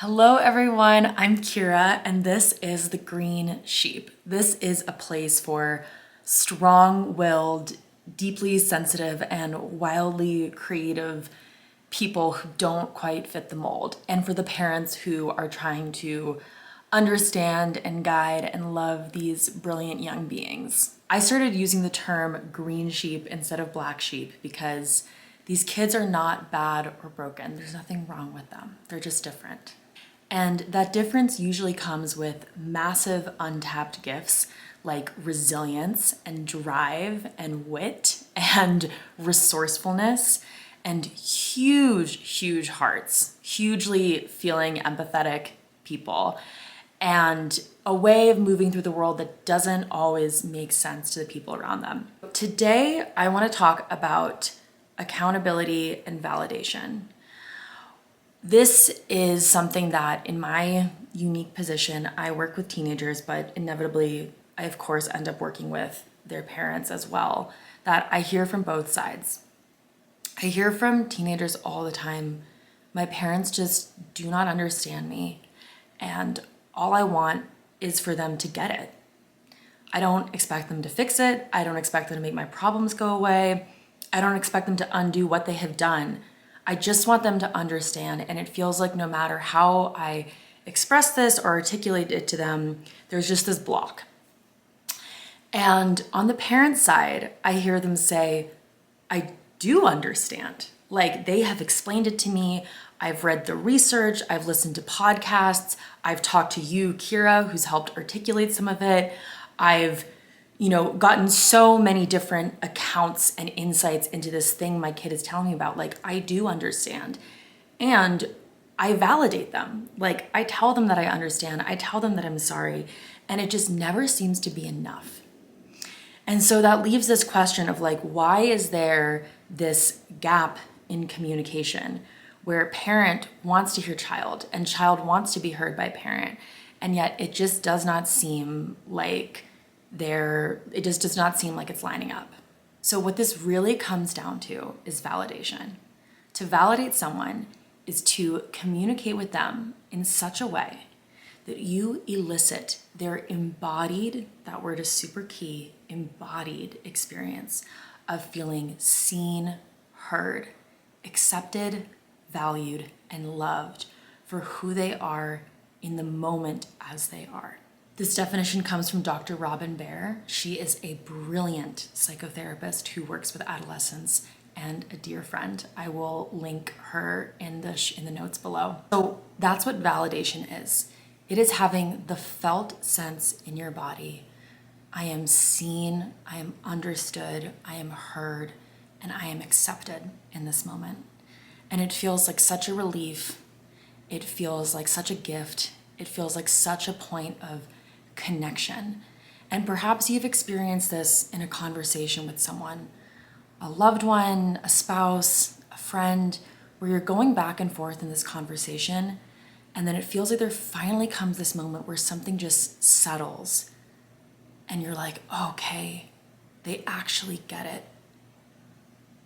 Hello everyone, I'm Kira and this is the Green Sheep. This is a place for strong-willed, deeply sensitive, and wildly creative people who don't quite fit the mold, and for the parents who are trying to understand and guide and love these brilliant young beings. I started using the term green sheep instead of black sheep because these kids are not bad or broken. There's nothing wrong with them. They're just different. And that difference usually comes with massive untapped gifts like resilience and drive and wit and resourcefulness and huge hearts, hugely feeling empathetic people, and a way of moving through the world that doesn't always make sense to the people around them. Today, I want to talk about accountability and validation. This is something that in my unique position, I work with teenagers, but inevitably, I of course end up working with their parents as well, that I hear from both sides. I hear from teenagers all the time, my parents just do not understand me, and all I want is for them to get it. I don't expect them to fix it. I don't expect them to make my problems go away. I don't expect them to undo what they have done. I just want them to understand, and it feels like no matter how I express this or articulate it to them, there's just this block. And on the parent side, I hear them say, I do understand. Like, they have explained it to me. I've read the research. I've listened to podcasts. I've talked to you, Kira, who's helped articulate some of it. I've gotten so many different accounts and insights into this thing my kid is telling me about. Like, I do understand. And I validate them. Like, I tell them that I understand. I tell them that I'm sorry. And it just never seems to be enough. And so that leaves this question of like, why is there this gap in communication where parent wants to hear child and child wants to be heard by parent, and yet it just does not seem like it's lining up. So what this really comes down to is validation. To validate someone is to communicate with them in such a way that you elicit their embodied, that word is super key, embodied experience of feeling seen, heard, accepted, valued, and loved for who they are in the moment as they are. This definition comes from Dr. Robin Bear. She is a brilliant psychotherapist who works with adolescents and a dear friend. I will link her in the notes below. So that's what validation is. It is having the felt sense in your body. I am seen, I am understood, I am heard, and I am accepted in this moment. And it feels like such a relief. It feels like such a gift. It feels like such a point of connection. And perhaps you've experienced this in a conversation with someone, a loved one, a spouse, a friend, where you're going back and forth in this conversation, and then it feels like there finally comes this moment where something just settles, and you're like, okay, they actually get it.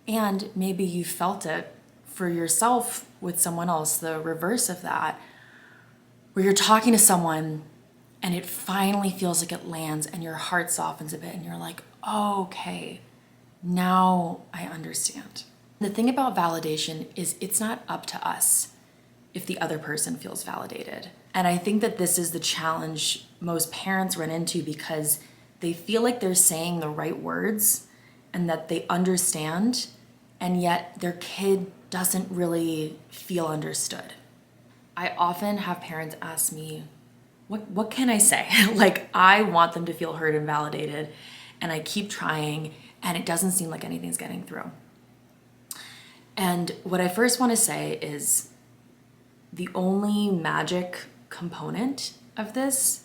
And maybe you felt it for yourself with someone else, the reverse of that, where you're talking to someone and it finally feels like it lands and your heart softens a bit and you're like, oh, okay, now I understand. The thing about validation is it's not up to us if the other person feels validated. And I think that this is the challenge most parents run into because they feel like they're saying the right words and that they understand, and yet their kid doesn't really feel understood. I often have parents ask me, what can I say? Like, I want them to feel heard and validated, and I keep trying, and it doesn't seem like anything's getting through. And what I first want to say is the only magic component of this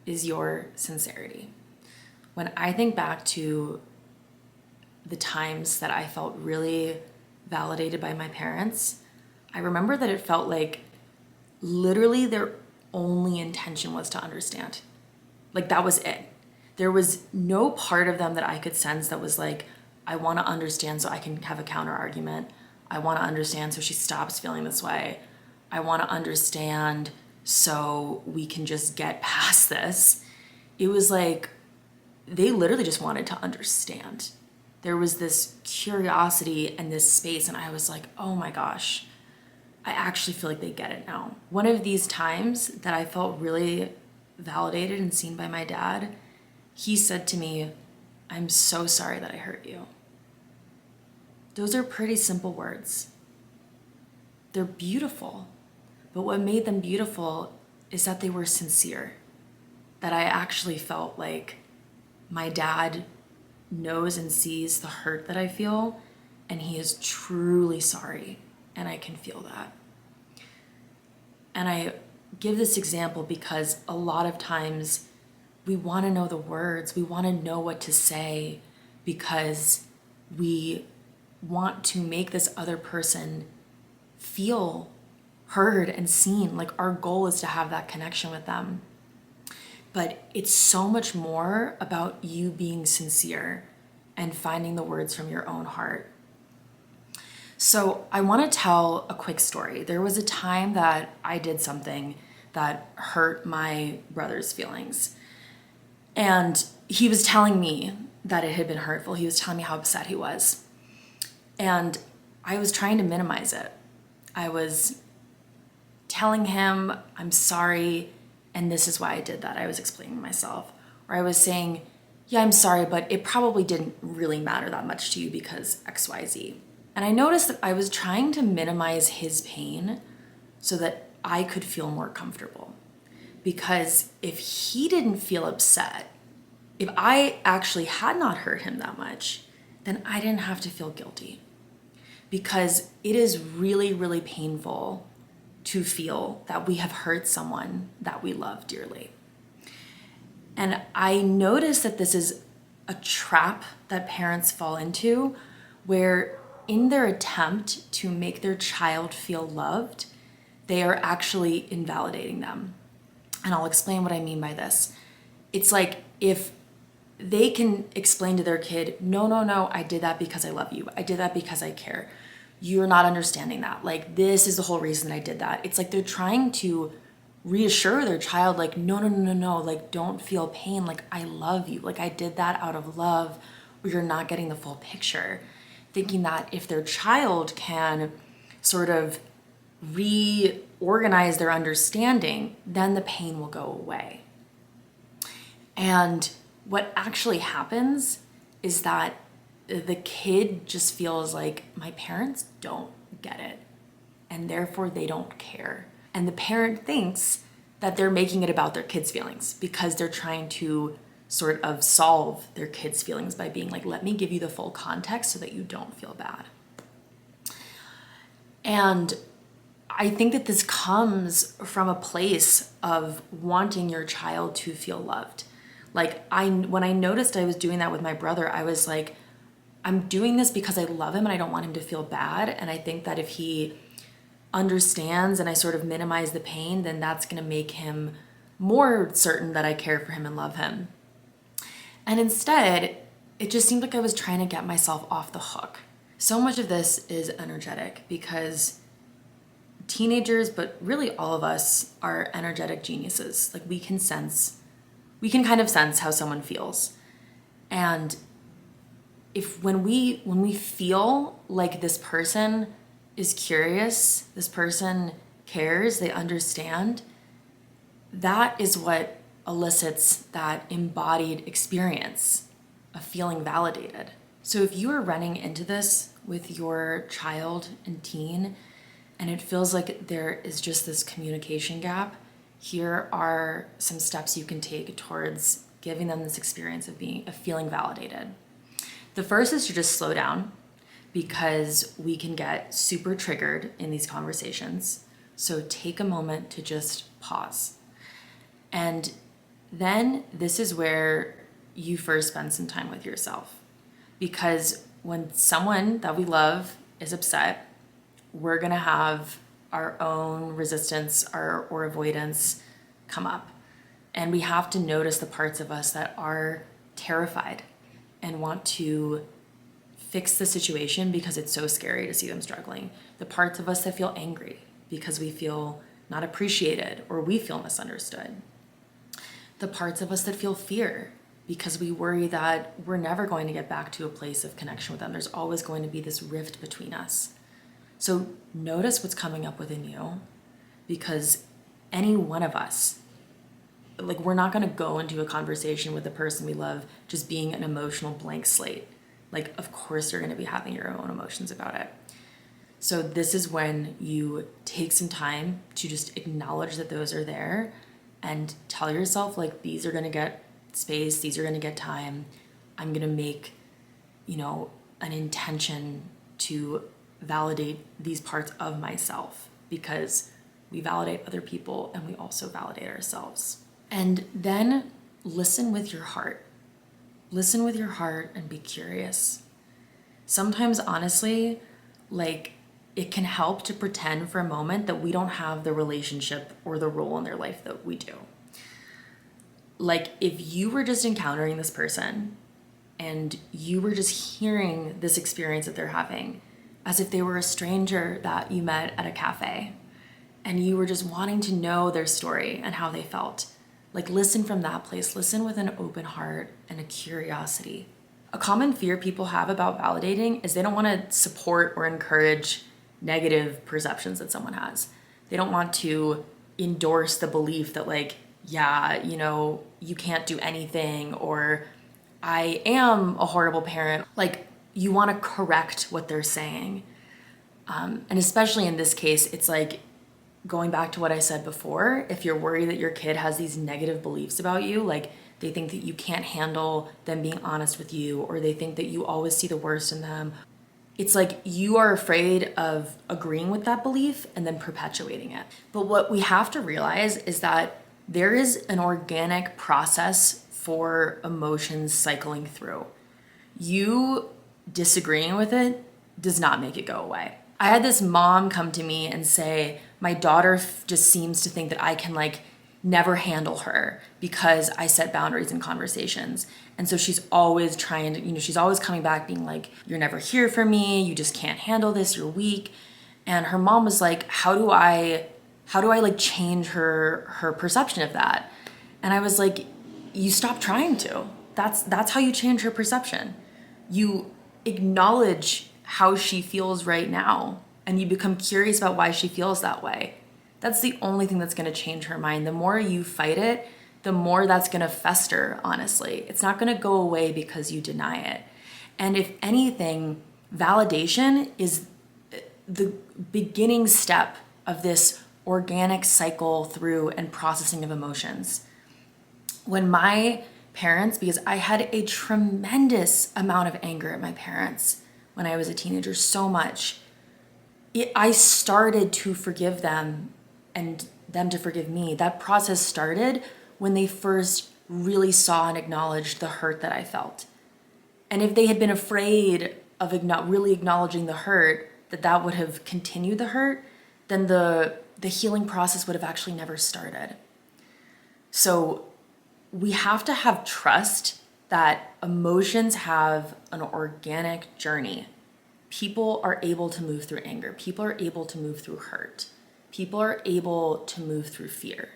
is your sincerity. When I think back to the times that I felt really validated by my parents, I remember that it felt like literally their only intention was to understand. Like, that was it. There was no part of them that I could sense that was like, I want to understand so I can have a counter argument. I want to understand so she stops feeling this way. I want to understand so we can just get past this. It was like they literally just wanted to understand. There was this curiosity and this space, and I was like, oh my gosh, I actually feel like they get it now. One of these times that I felt really validated and seen by my dad, he said to me, I'm so sorry that I hurt you. Those are pretty simple words. They're beautiful. But what made them beautiful is that they were sincere. That I actually felt like my dad knows and sees the hurt that I feel, and he is truly sorry, and I can feel that. And I give this example because a lot of times we want to know the words, we want to know what to say because we want to make this other person feel heard and seen. Like our goal is to have that connection with them. But it's so much more about you being sincere and finding the words from your own heart. So I want to tell a quick story. There was a time that I did something that hurt my brother's feelings. And he was telling me that it had been hurtful. He was telling me how upset he was. And I was trying to minimize it. I was telling him, I'm sorry, and this is why I did that. I was explaining myself. Or I was saying, yeah, I'm sorry, but it probably didn't really matter that much to you because X, Y, Z. And I noticed that I was trying to minimize his pain so that I could feel more comfortable. Because if he didn't feel upset, if I actually had not hurt him that much, then I didn't have to feel guilty. Because it is really, really painful to feel that we have hurt someone that we love dearly. And I notice that this is a trap that parents fall into where in their attempt to make their child feel loved, they are actually invalidating them. And I'll explain what I mean by this. It's like if they can explain to their kid, no, I did that because I love you. I did that because I care. You're not understanding that. Like, this is the whole reason I did that. It's like they're trying to reassure their child, like, no, like, don't feel pain. Like, I love you. Like, I did that out of love, or you're not getting the full picture. Thinking that if their child can sort of reorganize their understanding, then the pain will go away. And what actually happens is that the kid just feels like my parents don't get it, and therefore they don't care. And the parent thinks that they're making it about their kids' feelings because they're trying to sort of solve their kids' feelings by being like, let me give you the full context so that you don't feel bad. And I think that this comes from a place of wanting your child to feel loved. Like when I noticed I was doing that with my brother, I was like, I'm doing this because I love him and I don't want him to feel bad. And I think that if he understands and I sort of minimize the pain, then that's going to make him more certain that I care for him and love him. And instead, it just seemed like I was trying to get myself off the hook. So much of this is energetic because teenagers, but really all of us, are energetic geniuses. Like we can kind of sense how someone feels. And if when we feel like this person is curious, this person cares, they understand, that is what elicits that embodied experience of feeling validated. So if you are running into this with your child and teen, and it feels like there is just this communication gap, here are some steps you can take towards giving them this experience of feeling validated. The first is to just slow down because we can get super triggered in these conversations. So take a moment to just pause. And then this is where you first spend some time with yourself. Because when someone that we love is upset, we're gonna have our own resistance or avoidance come up. And we have to notice the parts of us that are terrified and want to fix the situation because it's so scary to see them struggling. The parts of us that feel angry, because we feel not appreciated or we feel misunderstood. The parts of us that feel fear because we worry that we're never going to get back to a place of connection with them. There's always going to be this rift between us. So notice what's coming up within you, because any one of us, like, we're not going to go into a conversation with the person we love just being an emotional blank slate. Like, of course you're going to be having your own emotions about it. So this is when you take some time to just acknowledge that those are there and tell yourself, like, these are going to get space, these are going to get time. I'm going to make, an intention to validate these parts of myself, because we validate other people and we also validate ourselves. And then listen with your heart. Listen with your heart and be curious. Sometimes, honestly, like, it can help to pretend for a moment that we don't have the relationship or the role in their life that we do. Like, if you were just encountering this person and you were just hearing this experience that they're having as if they were a stranger that you met at a cafe, and you were just wanting to know their story and how they felt, like, listen from that place. Listen with an open heart and a curiosity. A common fear people have about validating is they don't want to support or encourage negative perceptions that someone has. They don't want to endorse the belief that, like, yeah, you can't do anything, or I am a horrible parent. Like, you want to correct what they're saying. And especially in this case, it's like, going back to what I said before, if you're worried that your kid has these negative beliefs about you, like they think that you can't handle them being honest with you, or they think that you always see the worst in them, it's like you are afraid of agreeing with that belief and then perpetuating it. But what we have to realize is that there is an organic process for emotions cycling through. You disagreeing with it does not make it go away. I had this mom come to me and say, my daughter just seems to think that I can, like, never handle her because I set boundaries in conversations. And so she's always trying to, she's always coming back being like, you're never here for me. You just can't handle this. You're weak. And her mom was like, how do I like change her perception of that? And I was like, you stop trying to. That's how you change her perception. You acknowledge how she feels right now, and you become curious about why she feels that way. That's the only thing that's going to change her mind. The more you fight it, the more that's going to fester, honestly. It's not going to go away because you deny it. And if anything, validation is the beginning step of this organic cycle through and processing of emotions. When my parents, because I had a tremendous amount of anger at my parents when I was a teenager, so much, I started to forgive them and them to forgive me. That process started when they first really saw and acknowledged the hurt that I felt. And if they had been afraid of really acknowledging the hurt, that would have continued the hurt, then the healing process would have actually never started. So we have to have trust that emotions have an organic journey. People are able to move through anger. People are able to move through hurt. People are able to move through fear.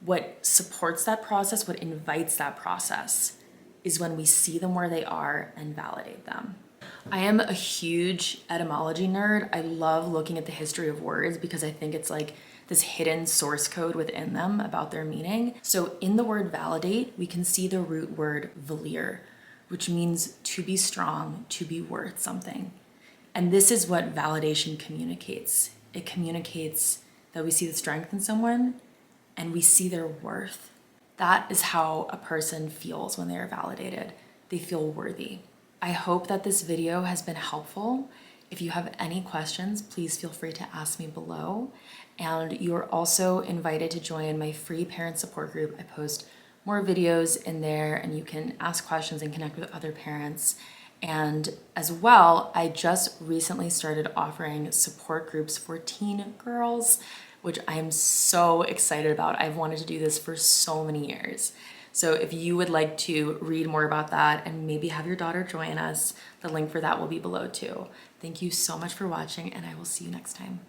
What supports that process, what invites that process, is when we see them where they are and validate them. I am a huge etymology nerd. I love looking at the history of words because I think it's like this hidden source code within them about their meaning. So in the word validate, we can see the root word valir, which means to be strong, to be worth something. And this is what validation communicates. It communicates that we see the strength in someone and we see their worth. That is how a person feels when they are validated. They feel worthy. I hope that this video has been helpful. If you have any questions, please feel free to ask me below. And you are also invited to join my free parent support group. I post more videos in there and you can ask questions and connect with other parents. And as well, I just recently started offering support groups for teen girls, which I am so excited about. I've wanted to do this for so many years. So if you would like to read more about that and maybe have your daughter join us, the link for that will be below too. Thank you so much for watching, and I will see you next time.